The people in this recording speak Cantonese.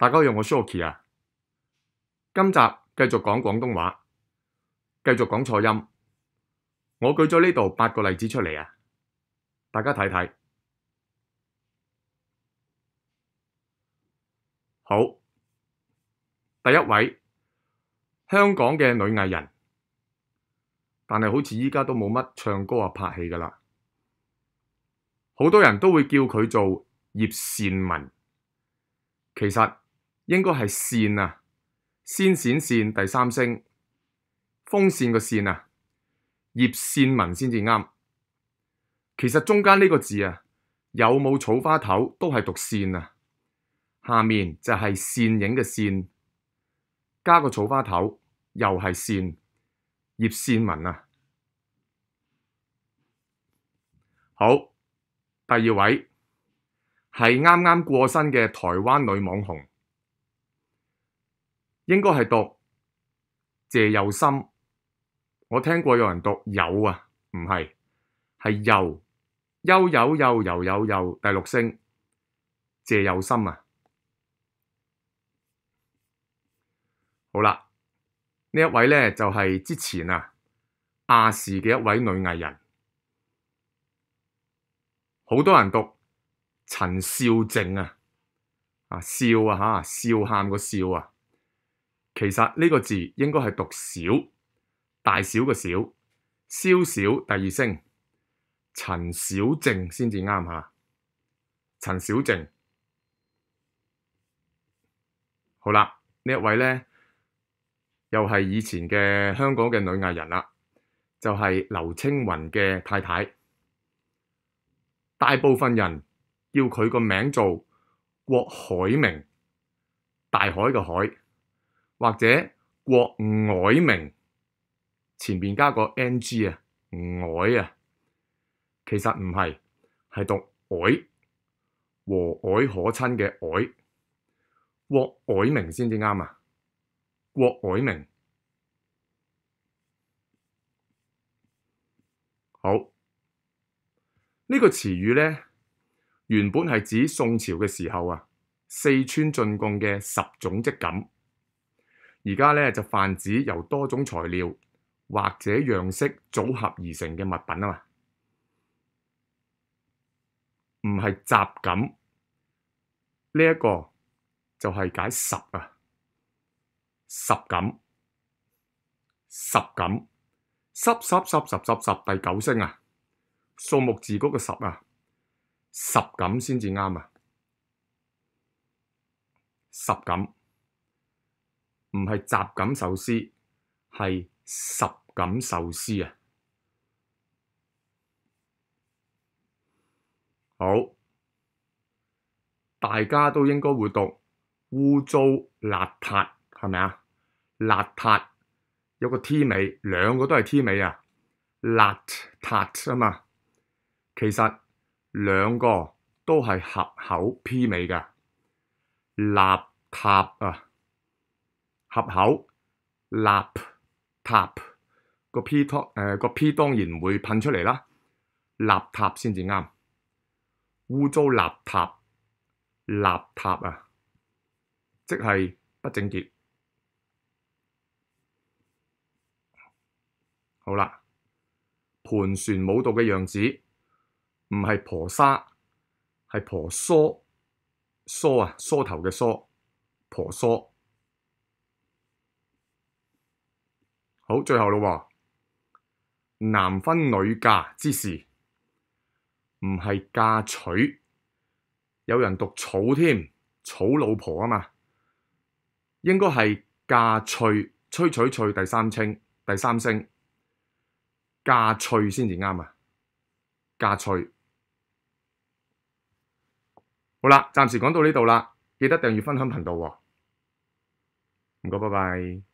大家好，我 Shoki 啊，今集繼續講廣東話，繼續講錯音。我舉咗呢度8個例子出嚟啊，大家睇睇。好，第一位香港嘅女藝人，但係好似依家都冇乜唱歌啊拍戲㗎喇，好多人都會叫佢做葉倩文，其實應該係扇啊，先閃閃第三聲，風扇個扇啊，葉倩文先至啱。其實中間呢個字啊，有冇草花頭都係讀扇啊，下面就係倩影嘅倩，加個草花頭又係扇，葉倩文啊。好，第二位係啱啱過身嘅台灣女網紅，應該係讀謝佑心。我聽過有人讀有啊，唔係，係又悠悠悠悠悠悠第6聲，謝佑心啊。好啦，呢一位呢就係之前啊亞視嘅一位女藝人，好多人讀陳少靜啊，笑啊嚇，笑喊個笑啊。其實呢個字應該係讀小，大小嘅小，宵小第2聲，陳小靜先至啱嚇。陳小靜。好啦，呢一位呢，又係以前嘅香港嘅女藝人啦，就係劉青雲嘅太太。大部分人叫佢個名做郭藹明，大海嘅海，或者郭藹明，前面加個 ng 啊，藹啊，其實唔係，係讀藹，和藹可親嘅藹，郭藹明先至啱啊，郭藹明。好，呢個詞語呢，原本係指宋朝嘅時候啊，四川進貢嘅10種織錦，而家呢，就泛指由多種材料或者樣式組合而成嘅物品啊嘛，唔係雜錦。呢一個就係解十啊，十錦，十錦，十第9聲啊，數目字嗰個10啊，十錦先至啱啊，十錦，唔係雜錦壽司，係十錦壽司啊。好，大家都應該會讀污糟邋遢，係咪啊？邋遢有個 T 尾，兩個都係 T 尾啊，邋遢啊嘛。其實兩個都係合口 P 尾㗎，邋遢啊，合口邋遢個 P 當然唔會噴出嚟啦，邋遢先至啱，污糟邋遢，邋遢啊，即係不整潔。好啦，盤旋舞蹈嘅樣子唔係婆沙，係婆娑，梳啊，梳頭嘅梳，婆娑。好，最後咯喎，男婚女嫁之時，唔係嫁娶，有人讀草添，草老婆啊嘛，應該係嫁翠，吹取翠第3聲，嫁翠先至啱啊，嫁翠。好啦，暫時講到呢度啦，記得訂閱分享頻道喎，唔該，拜拜。